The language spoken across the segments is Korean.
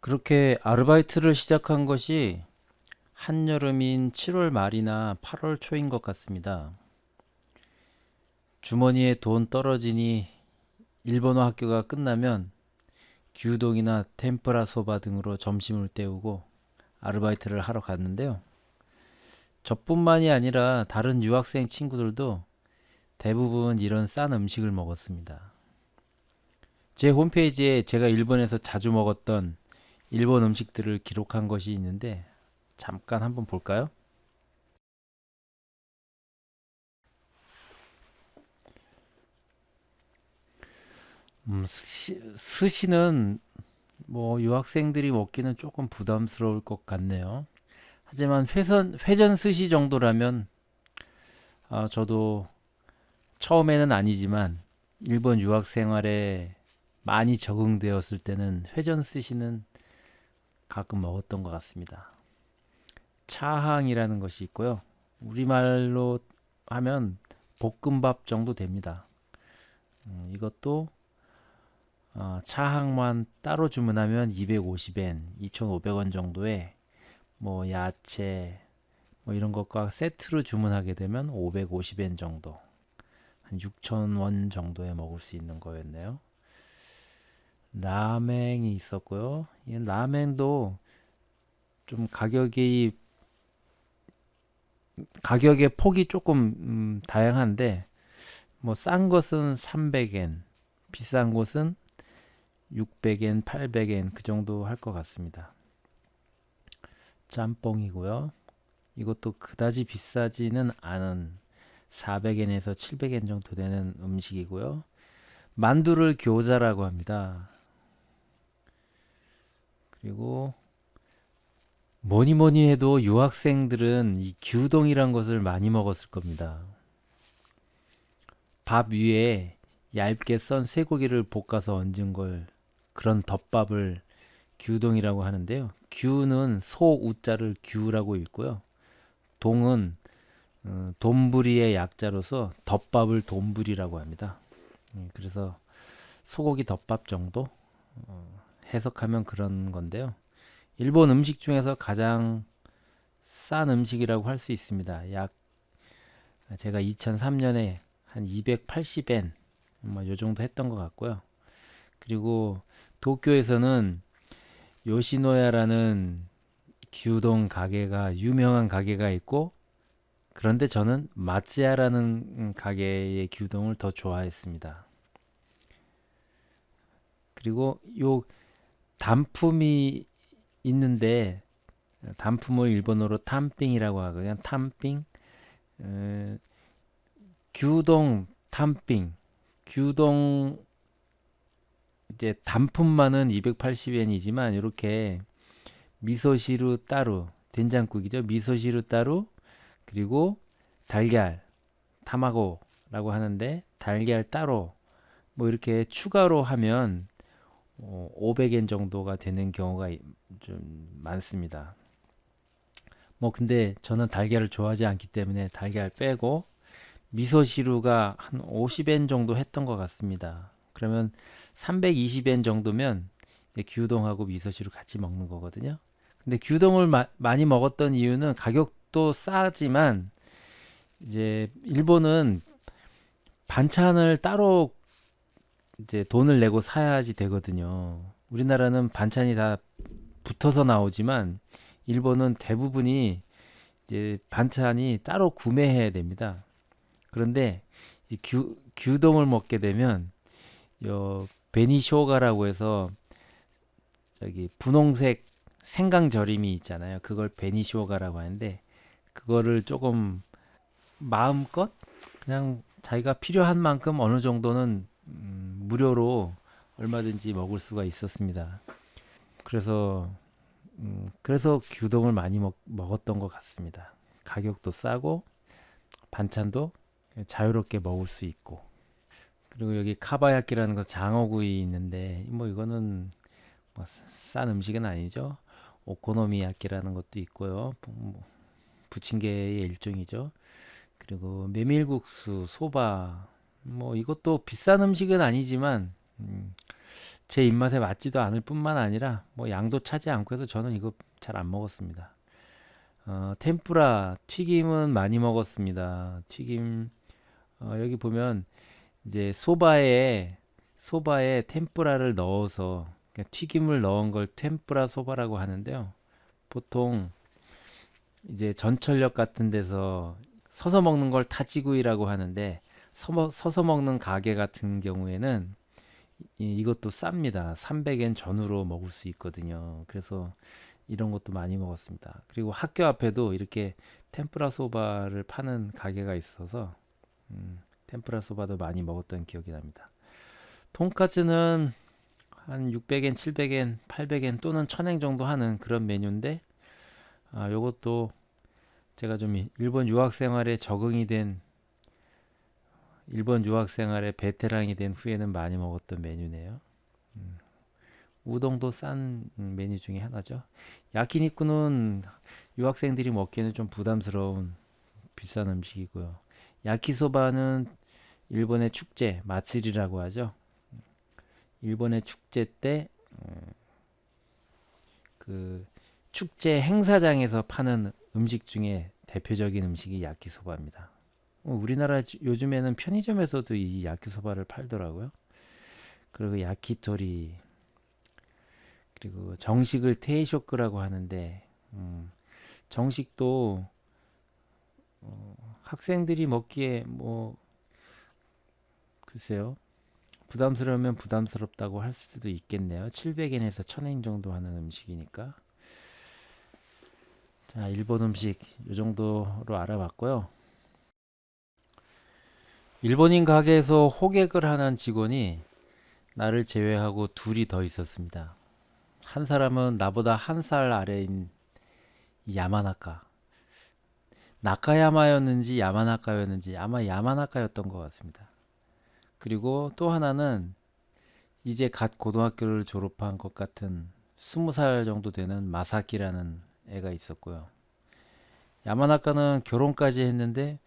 그렇게 아르바이트를 시작한 것이 한여름인 7월 말이나 8월 초인 것 같습니다. 주머니에 돈 떨어지니 일본어 학교가 끝나면 규동이나 템프라 소바 등으로 점심을 때우고 아르바이트를 하러 갔는데요. 저뿐만이 아니라 다른 유학생 친구들도 대부분 이런 싼 음식을 먹었습니다. 제 홈페이지에 제가 일본에서 자주 먹었던 일본 음식들을 기록한 것이 있는데 잠깐 한번 볼까요? 스시는 뭐 유학생들이 먹기는 조금 부담스러울 것 같네요. 하지만 회전 스시 정도라면 저도 처음에는 아니지만 일본 유학 생활에 많이 적응되었을 때는 회전 스시는 가끔 먹었던 것 같습니다. 차항이라는 것이 있고요. 우리말로 하면 볶음밥 정도 됩니다. 이것도 차항만 따로 주문하면 250엔, 2,500원 정도에 뭐 야채 뭐 이런 것과 세트로 주문하게 되면 550엔 정도, 한 6,000원 정도에 먹을 수 있는 거였네요. 라멘이 있었고요. 이 라멘도 좀 가격의 폭이 조금 다양한데 뭐 싼 것은 300엔, 비싼 곳은 600엔, 800엔 그 정도 할 것 같습니다. 짬뽕이고요. 이것도 그다지 비싸지는 않은 400엔에서 700엔 정도 되는 음식이고요. 만두를 교자라고 합니다. 그리고 뭐니 뭐니 해도 유학생들은 이 규동이란 것을 많이 먹었을 겁니다. 밥 위에 얇게 썬 쇠고기를 볶아서 얹은 걸 그런 덮밥을 규동이라고 하는데요. 규는 소우자를 규라고 읽고요. 동은 돈부리의 약자로서 덮밥을 돈부리라고 합니다. 그래서 소고기 덮밥 정도 해석하면 그런 건데요. 일본 음식 중에서 가장 싼 음식이라고 할 수 있습니다. 제가 2003년에 한 280엔 뭐요 정도 했던 것 같고요. 그리고 도쿄에서는 요시노야라는 규동 가게가 유명한 가게가 있고, 그런데 저는 마츠야라는 가게의 규동을 더 좋아했습니다. 그리고 요 단품이 있는데 단품을 일본어로 탐빙이라고 하거든요. 탐빙, 어, 규동 탐빙, 규동 이제 단품만은 280엔이지만 이렇게 미소시루 따로 된장국이죠. 미소시루 따로 그리고 달걀 타마고라고 하는데 달걀 따로 뭐 이렇게 추가로 하면 500엔 정도가 되는 경우가 좀 많습니다. 뭐 근데 저는 달걀을 좋아하지 않기 때문에 달걀 빼고 미소시루가 한 50엔 정도 했던 것 같습니다. 그러면 320엔 정도면 규동하고 미소시루 같이 먹는 거거든요. 근데 규동을 많이 먹었던 이유는 가격도 싸지만 이제 일본은 반찬을 따로 이제 돈을 내고 사야지 되거든요. 우리나라는 반찬이 다 붙어서 나오지만 일본은 대부분이 이제 반찬이 따로 구매해야 됩니다. 그런데 이 규동을 먹게 되면 요 베니쇼가라고 해서 저기 분홍색 생강절임이 있잖아요. 그걸 베니쇼가라고 하는데 그거를 조금 마음껏 그냥 자기가 필요한 만큼 어느 정도는 무료로 얼마든지 먹을 수가 있었습니다. 그래서 규동을 많이 먹었던 것 같습니다. 가격도 싸고 반찬도 자유롭게 먹을 수 있고. 그리고 여기 카바야키라는 거 장어구이 있는데 뭐 이거는 뭐싼 음식은 아니죠. 오코노미야키라는 것도 있고요. 부침개의 일종이죠. 그리고 메밀국수, 소바 뭐 이것도 비싼 음식은 아니지만 제 입맛에 맞지도 않을 뿐만 아니라 뭐 양도 차지 않고 해서 저는 이거 잘 안 먹었습니다. 템뿌라 튀김은 많이 먹었습니다. 튀김 여기 보면 이제 소바에 템뿌라를 넣어서 그러니까 튀김을 넣은 걸 템뿌라 소바라고 하는데요. 보통 이제 전철역 같은 데서 서서 먹는 걸 타지구이라고 하는데 서서 먹는 가게 같은 경우에는 이것도 쌉니다. 300엔 전후로 먹을 수 있거든요. 그래서 이런 것도 많이 먹었습니다. 그리고 학교 앞에도 이렇게 템프라 소바를 파는 가게가 있어서 템프라 소바도 많이 먹었던 기억이 납니다. 돈까스는 한 600엔, 700엔, 800엔 또는 1000엔 정도 하는 그런 메뉴인데 요것도 제가 좀 일본 유학 생활에 적응이 된 일본 유학 생활에 베테랑이 된 후에는 많이 먹었던 메뉴네요. 우동도 싼 메뉴 중에 하나죠. 야키니쿠는 유학생들이 먹기에는 좀 부담스러운 비싼 음식이고요. 야키소바는 일본의 축제, 마츠리라고 하죠. 일본의 축제 때 그 축제 행사장에서 파는 음식 중에 대표적인 음식이 야키소바입니다. 우리나라 요즘에는 편의점에서도 이 야키소바를 팔더라고요. 그리고 야키토리, 그리고 정식을 테이쇼크라고 하는데 정식도 학생들이 먹기에 뭐 글쎄요, 부담스러우면 부담스럽다고 할 수도 있겠네요. 700엔에서 1000엔 정도 하는 음식이니까. 자, 일본 음식 이 정도로 알아봤고요. 일본인 가게에서 호객을 하는 직원이 나를 제외하고 둘이 더 있었습니다. 한 사람은 나보다 한 살 아래인 야마나카. 나카야마였는지 야마나카였는지 아마 야마나카였던 것 같습니다. 그리고 또 하나는 이제 갓 고등학교를 졸업한 것 같은 20살 정도 되는 마사키라는 애가 있었고요. 야마나카는 결혼까지 했는데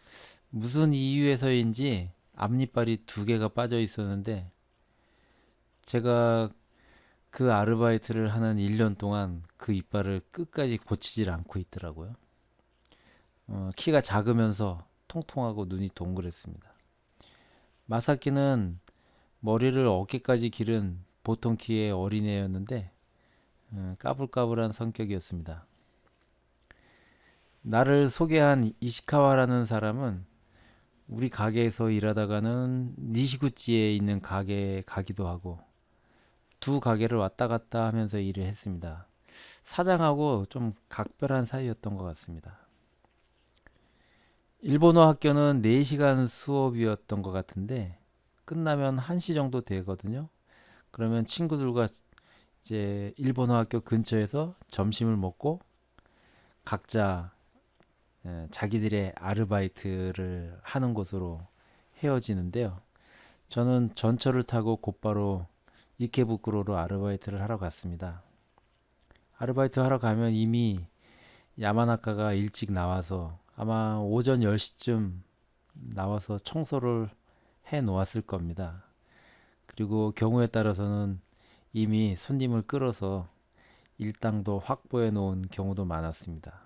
무슨 이유에서인지 앞니빨이 두 개가 빠져 있었는데 제가 그 아르바이트를 하는 1년 동안 그 이빨을 끝까지 고치질 않고 있더라고요. 키가 작으면서 통통하고 눈이 동그랬습니다. 마사키는 머리를 어깨까지 기른 보통 키의 어린애였는데 까불까불한 성격이었습니다. 나를 소개한 이시카와라는 사람은 우리 가게에서 일하다가는 니시구치에 있는 가게에 가기도 하고 두 가게를 왔다 갔다 하면서 일을 했습니다. 사장하고 좀 각별한 사이였던 것 같습니다. 일본어 학교는 4시간 수업이었던 것 같은데 끝나면 1시 정도 되거든요. 그러면 친구들과 이제 일본어 학교 근처에서 점심을 먹고 각자 자기들의 아르바이트를 하는 곳으로 헤어지는데요. 저는 전철을 타고 곧바로 이케부쿠로로 아르바이트를 하러 갔습니다. 아르바이트 하러 가면 이미 야마나카가 일찍 나와서 아마 오전 10시쯤 나와서 청소를 해 놓았을 겁니다. 그리고 경우에 따라서는 이미 손님을 끌어서 일당도 확보해 놓은 경우도 많았습니다.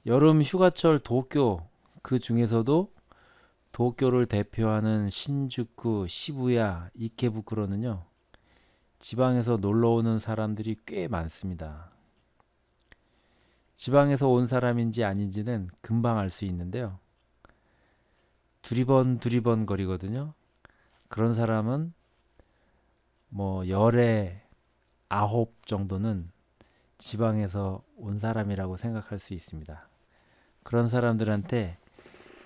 여름 휴가철 도쿄, 그 중에서도 도쿄를 대표하는 신주쿠, 시부야, 이케부쿠로는요, 지방에서 놀러 오는 사람들이 꽤 많습니다. 지방에서 온 사람인지 아닌지는 금방 알 수 있는데요. 두리번 거리거든요. 그런 사람은 뭐 열에 9 정도는 지방에서 온 사람이라고 생각할 수 있습니다. 그런 사람들한테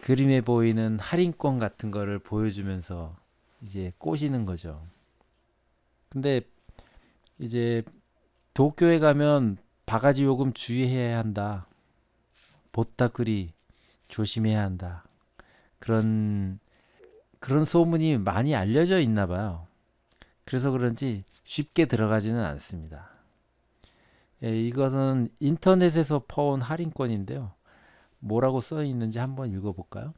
그림에 보이는 할인권 같은 거를 보여주면서 이제 꼬시는 거죠. 근데 이제 도쿄에 가면 바가지 요금 주의해야 한다. 보따구리 조심해야 한다. 그런 소문이 많이 알려져 있나 봐요. 그래서 그런지 쉽게 들어가지는 않습니다. 이것은 인터넷에서 퍼온 할인권인데요. 뭐라고 써 있는지 한번 읽어볼까요?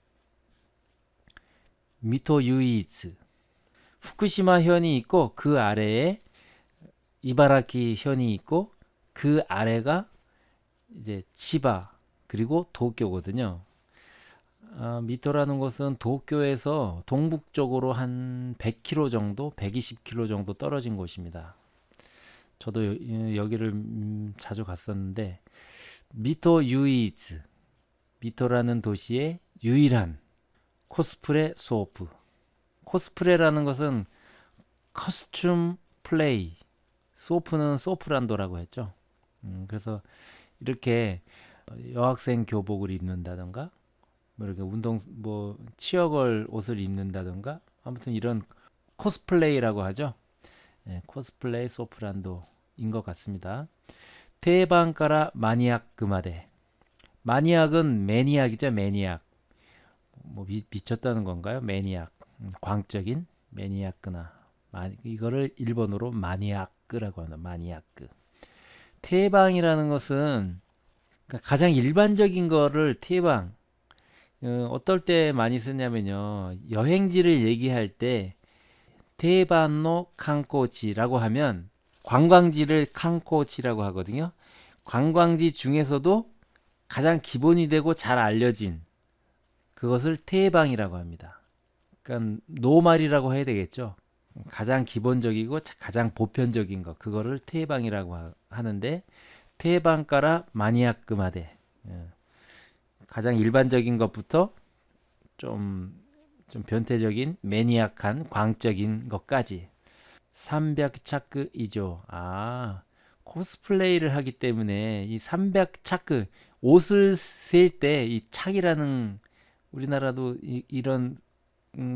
미토 유이츠 후쿠시마 현이 있고 그 아래에 이바라키 현이 있고 그 아래가 이제 치바 그리고 도쿄거든요. 미토라는 곳은 도쿄에서 동북쪽으로 한 100km 정도, 120km 정도 떨어진 곳입니다. 저도 여기를 자주 갔었는데 미토 유이즈, 미토라는 도시의 유일한 코스프레 소프. 코스프레라는 것은 커스튬 플레이, 소프는 소프란도라고 했죠. 그래서 이렇게 여학생 교복을 입는다던가 뭐 이렇게 운동 뭐 치어걸 옷을 입는다던가 아무튼 이런 코스플레이라고 하죠. 예, 코스플레이 소프란도인 것 같습니다. 테반가라 마니악 그마데. 마니악은 매니악이죠. 매니악. 뭐 미쳤다는 건가요? 매니악. 광적인 매니아크나 이거를 일본어로 마니아크라고 하는 마니아크. 테방이라는 것은 그러니까 가장 일반적인 거를 테방 어떨 때 많이 쓰냐면요. 여행지를 얘기할 때 테반노 칸코지라고 하면 관광지를 칸코지라고 하거든요. 관광지 중에서도 가장 기본이 되고 잘 알려진 그것을 테방이라고 합니다. 그러니까 노말이라고 해야 되겠죠. 가장 기본적이고 가장 보편적인 거 그거를 테방이라고 하는데 테방가라 마니아크마데 가장 일반적인 것부터 좀 변태적인 매니악한 광적인 것까지 300차크 이죠. 코스플레이를 하기 때문에 이 300차크 옷을 셀 때 이 착이라는 우리나라도 이런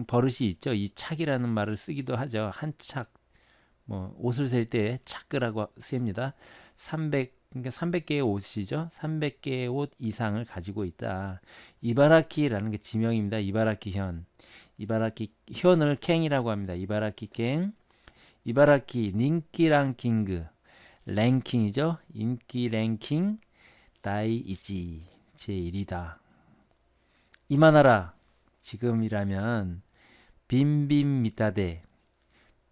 버릇이 있죠. 이 착이라는 말을 쓰기도 하죠. 한 착, 뭐 옷을 셀 때 차크라고 셉니다. 300 그러니까 300개의 옷이죠. 300개의 옷 이상을 가지고 있다. 이바라키라는 게 지명입니다. 이바라키 현. 이바라키 현을 캥이라고 합니다. 이바라키 캥. 이바라키 닌키 랭킹 랭킹이죠. 인기 랭킹 다이 이지 제1이다. 이만하라. 지금이라면 빈빈미타데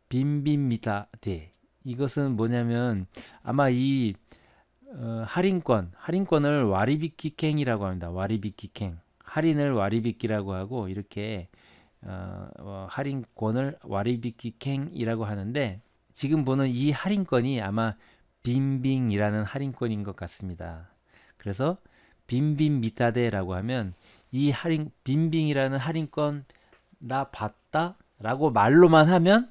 빈빈미타데 이것은 뭐냐면 아마 이 할인권을 와리비키캥이라고 합니다. 와리비키캥 할인을 와리비키라고 하고 이렇게 할인권을 와리비키캥이라고 하는데 지금 보는 이 할인권이 아마 빈빙이라는 할인권인 것 같습니다. 그래서 빈빈미타데라고 하면 이 할인 빈빙이라는 할인권 나 봤다 라고 말로만 하면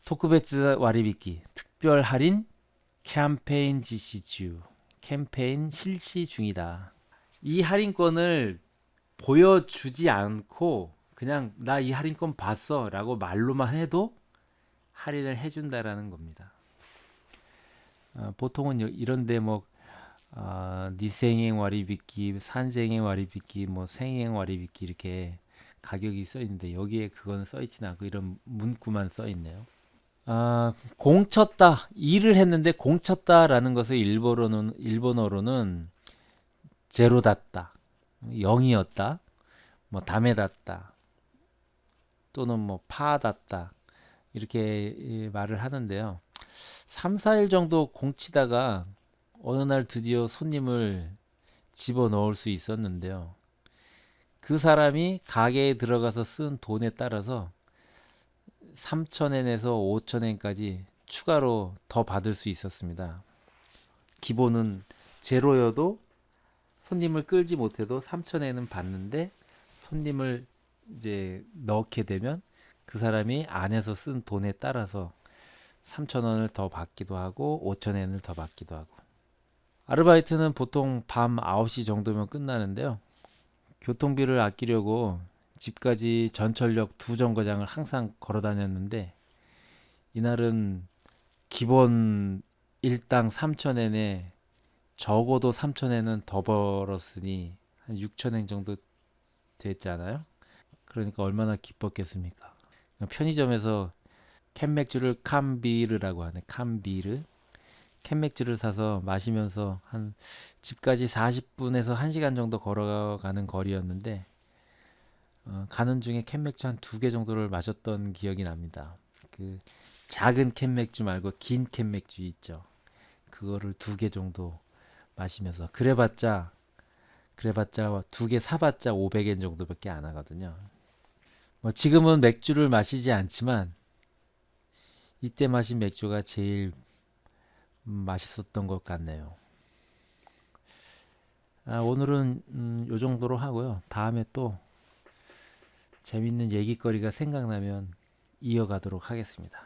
토크베츠 와리비키 특별 할인 캠페인 지시 중 캠페인 실시 중이다. 이 할인권을 보여주지 않고 그냥 나 이 할인권 봤어 라고 말로만 해도 할인을 해준다라는 겁니다. 보통은 이런데 뭐 니생행 와리비키, 산생행 와리비키, 뭐 생행 와리비키 이렇게 가격이 써 있는데 여기에 그건 써 있진 않고 이런 문구만 써 있네요. 공쳤다 일을 했는데 공쳤다라는 것을 일본어로는 제로das다, 0이었다, 뭐 다메das다 또는 뭐 파das다 이렇게 말을 하는데요. 3, 4일 정도 공치다가 어느 날 드디어 손님을 집어넣을 수 있었는데요. 그 사람이 가게에 들어가서 쓴 돈에 따라서 3,000엔에서 5,000엔까지 추가로 더 받을 수 있었습니다. 기본은 제로여도 손님을 끌지 못해도 3,000엔은 받는데 손님을 이제 넣게 되면 그 사람이 안에서 쓴 돈에 따라서 3,000원을 더 받기도 하고 5,000엔을 더 받기도 하고 아르바이트는 보통 밤 9시 정도면 끝나는데요. 교통비를 아끼려고 집까지 전철역 2정거장을 항상 걸어 다녔는데 이날은 기본 일당 3,000엔에 적어도 3,000엔은 더 벌었으니 한 6,000엔 정도 됐잖아요. 그러니까 얼마나 기뻤겠습니까. 편의점에서 캔맥주를 칸비르라고 하네. 칸비르. 캔맥주를 사서 마시면서 한 집까지 40분에서 1시간 정도 걸어가는 거리였는데 가는 중에 캔맥주 한 두 개 정도를 마셨던 기억이 납니다. 그 작은 캔맥주 말고 긴 캔맥주 있죠. 그거를 두 개 정도 마시면서 그래봤자 두 개 사봤자 500엔 정도밖에 안 하거든요. 뭐 지금은 맥주를 마시지 않지만 이때 마신 맥주가 제일 맛있었던 것 같네요. 오늘은 요 정도로 하고요. 다음에 또 재밌는 얘기거리가 생각나면 이어가도록 하겠습니다.